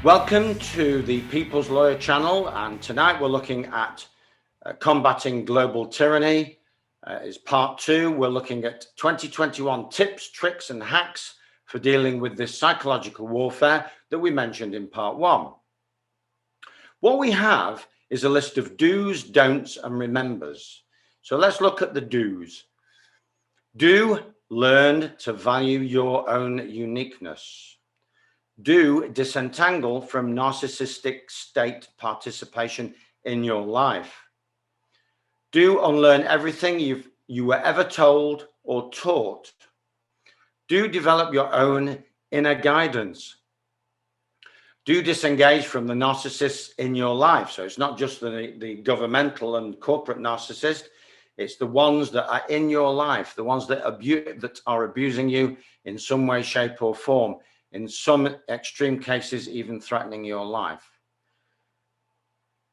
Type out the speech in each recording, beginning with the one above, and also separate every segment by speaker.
Speaker 1: Welcome to the People's Lawyer channel, and tonight we're looking at combating global tyranny. Is part 2. We're looking at 2021 tips, tricks and hacks for dealing with this psychological warfare that we mentioned in part 1. What we have is a list of do's, don'ts and remembers. So let's look at the do's. Do learn to value your own uniqueness. Do disentangle from narcissistic state participation in your life. Do unlearn everything you were ever told or taught. Do develop your own inner guidance. Do disengage from the narcissists in your life. So it's not just the governmental and corporate narcissist. It's the ones that are in your life, the ones that are abusing you in some way, shape or form. In some extreme cases, even threatening your life.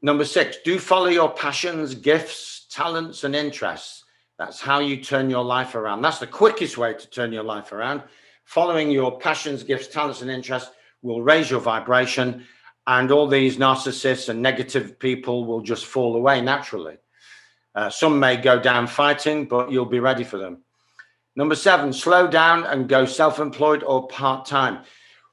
Speaker 1: Number 6, do follow your passions, gifts, talents, and interests. That's how you turn your life around. That's the quickest way to turn your life around. Following your passions, gifts, talents, and interests will raise your vibration, and all these narcissists and negative people will just fall away naturally. Some may go down fighting, but you'll be ready for them. Number 7, slow down and go self-employed or part-time.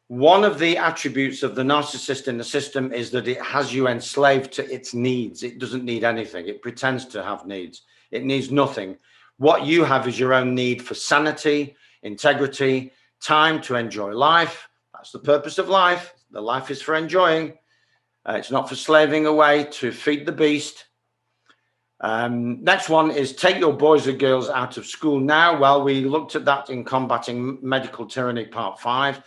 Speaker 1: One of the attributes of the narcissist in the system is that it has you enslaved to its needs. It doesn't need anything. It pretends to have needs. It needs nothing. What you have is your own need for sanity, integrity, time to enjoy life. That's the purpose of life. The life is for enjoying. It's not for slaving away to feed the beast. Next one is take your boys and girls out of school now. Well, we looked at that in Combating Medical Tyranny Part 5.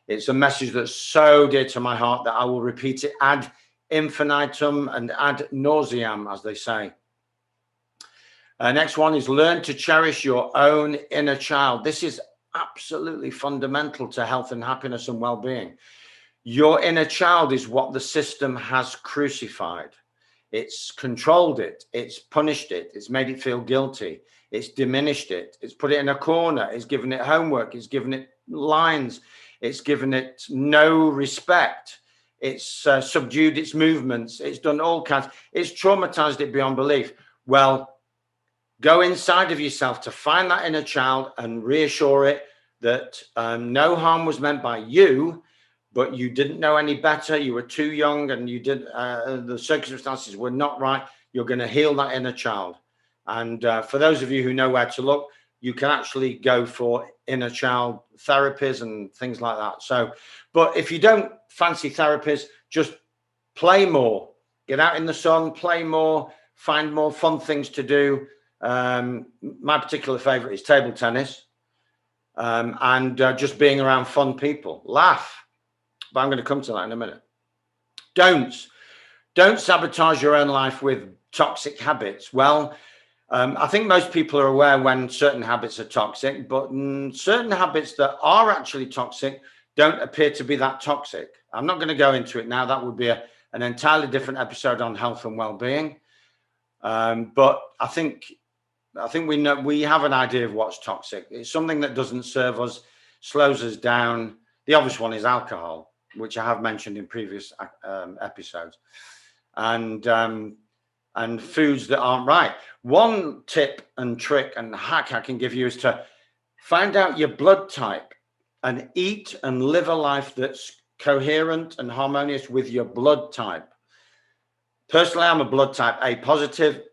Speaker 1: It's a message that's so dear to my heart that I will repeat it ad infinitum and ad nauseam, as they say. Next one is learn to cherish your own inner child. This is absolutely fundamental to health and happiness and well-being. Your inner child is what the system has crucified. It's controlled it, it's punished it, it's made it feel guilty, it's diminished it, it's put it in a corner, it's given it homework, it's given it lines, it's given it no respect, it's subdued its movements, it's done all kinds, it's traumatized it beyond belief. Well, go inside of yourself to find that inner child and reassure it that no harm was meant by you, but you didn't know any better. You were too young and the circumstances were not right. You're going to heal that inner child. And for those of you who know where to look, you can actually go for inner child therapies and things like that. So, but if you don't fancy therapies, just play more, get out in the sun, play more, find more fun things to do. My particular favorite is table tennis and just being around fun people, laugh. But I'm going to come to that in a minute. Don't sabotage your own life with toxic habits. Well, I think most people are aware when certain habits are toxic, but certain habits that are actually toxic don't appear to be that toxic. I'm not going to go into it now. That would be an entirely different episode on health and well-being. But I think we have an idea of what's toxic. It's something that doesn't serve us, slows us down. The obvious one is alcohol, which I have mentioned in previous episodes, and foods that aren't right. One tip and trick and hack I can give you is to find out your blood type and eat and live a life that's coherent and harmonious with your blood type. Personally, I'm a blood type A positive.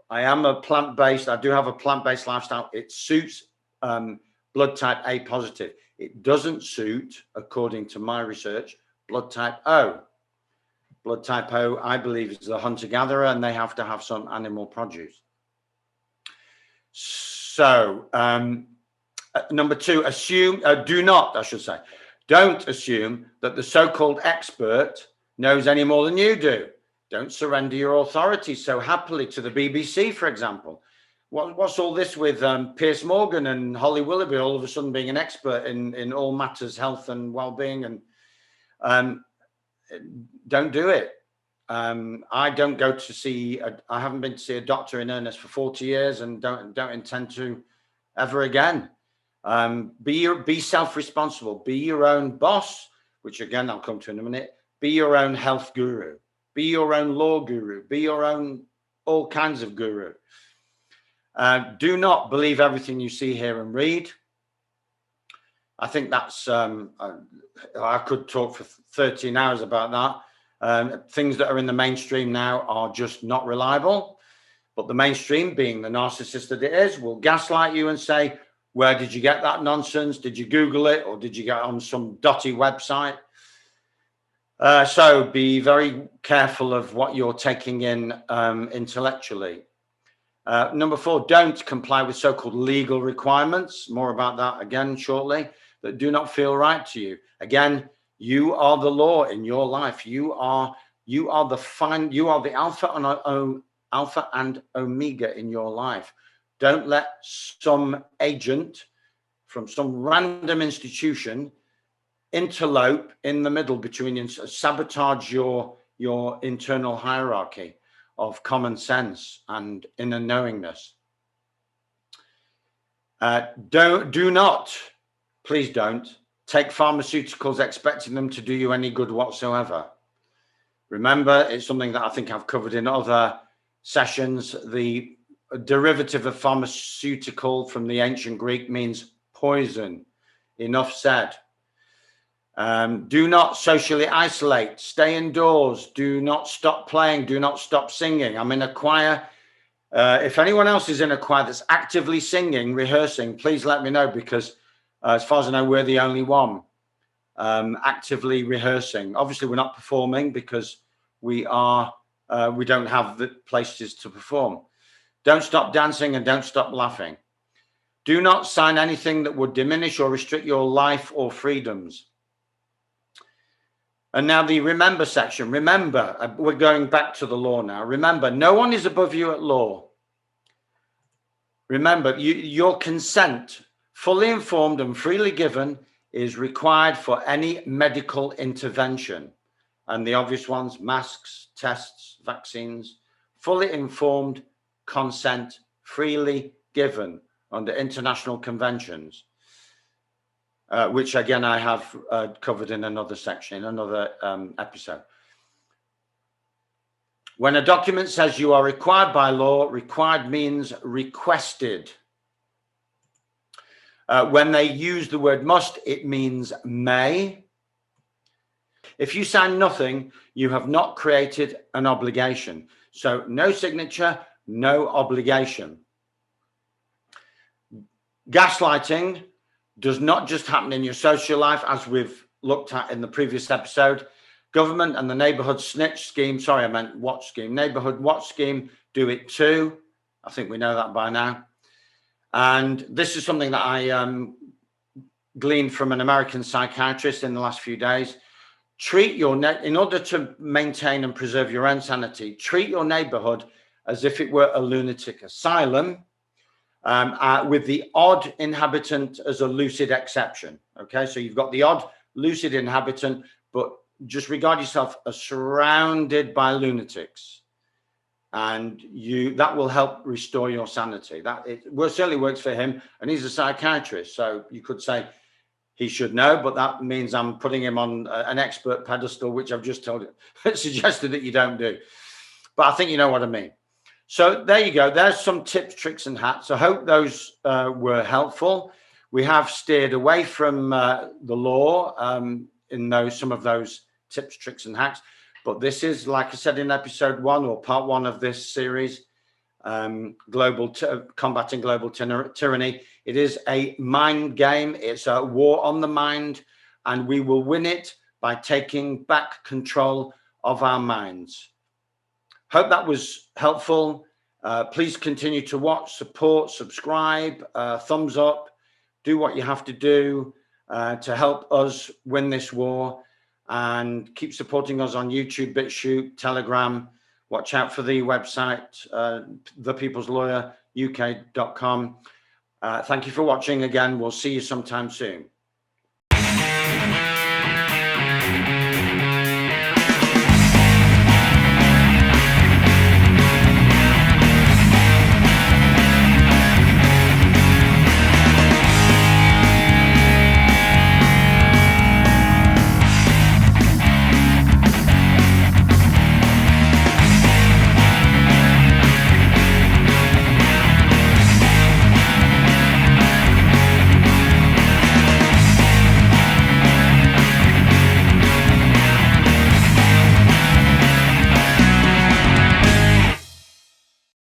Speaker 1: I am a plant-based. I do have a plant-based lifestyle. It suits blood type A positive. It doesn't suit, according to my research, blood type O. Blood type O, I believe, is the hunter-gatherer, and they have to have some animal produce. So, number 2, don't assume that the so-called expert knows any more than you do. Don't surrender your authority so happily to the BBC, for example. What's all this with Piers Morgan and Holly Willoughby all of a sudden being an expert in all matters health and well-being? And don't do it. I don't go to see. I haven't been to see a doctor in earnest for 40 years, and don't intend to ever again. Be self-responsible. Be your own boss, which again I'll come to in a minute. Be your own health guru. Be your own law guru. Be your own all kinds of guru. Do not believe everything you see, hear, and read. I think that's, I could talk for 13 hours about that. Things that are in the mainstream now are just not reliable. But the mainstream, being the narcissist that it is, will gaslight you and say, where did you get that nonsense? Did you Google it, or did you get on some dotty website? So be very careful of what you're taking in intellectually. Number 4, don't comply with so-called legal requirements. More about that again shortly. That do not feel right to you. Again, you are the law in your life. You are the alpha and omega in your life. Don't let some agent from some random institution interlope in the middle between you, sabotage your internal hierarchy of common sense and inner knowingness. Please don't take pharmaceuticals expecting them to do you any good whatsoever. Remember, it's something that I think I've covered in other sessions. The derivative of pharmaceutical from the ancient Greek means poison. Enough said. Do not socially isolate. Stay indoors. Do not stop playing. Do not stop singing. I'm in a choir. If anyone else is in a choir that's actively singing, rehearsing, please let me know, because as far as I know, we're the only one actively rehearsing. Obviously, we're not performing because we don't have the places to perform. Don't stop dancing and don't stop laughing. Do not sign anything that would diminish or restrict your life or freedoms. And now the remember section. Remember, we're going back to the law now. Remember, no one is above you at law. Remember, your consent, fully informed and freely given, is required for any medical intervention. And the obvious ones: masks, tests, vaccines. Fully informed consent, freely given under international conventions. Which again, I have covered in another section, in another episode. When a document says you are required by law, required means requested. When they use the word must, it means may. If you sign nothing, you have not created an obligation. So no signature, no obligation. Gaslighting does not just happen in your social life, as we've looked at in the previous episode. Government and the neighborhood snitch scheme, sorry, I meant watch scheme, neighborhood watch scheme, do it too. I think we know that by now. And this is something that I gleaned from an American psychiatrist in the last few days. In order to maintain and preserve your own sanity, treat your neighborhood as if it were a lunatic asylum, with the odd inhabitant as a lucid exception. Okay, so you've got the odd lucid inhabitant, but just regard yourself as surrounded by lunatics, and that will help restore your sanity. Certainly works for him, and he's a psychiatrist, so you could say he should know, but that means I'm putting him on an expert pedestal, which I've just suggested that you don't do. But I think you know what I mean. So there you go. There's some tips, tricks, and hacks. I hope those were helpful. We have steered away from the law in some of those tips, tricks, and hacks. But this is, like I said in episode 1 or part 1 of this series, combating global tyranny. It is a mind game. It's a war on the mind, and we will win it by taking back control of our minds. Hope that was helpful. Please continue to watch, support, subscribe, thumbs up, do what you have to do to help us win this war, and keep supporting us on YouTube, BitChute, Telegram. Watch out for the website, thepeopleslawyeruk.com. Thank you for watching again. We'll see you sometime soon.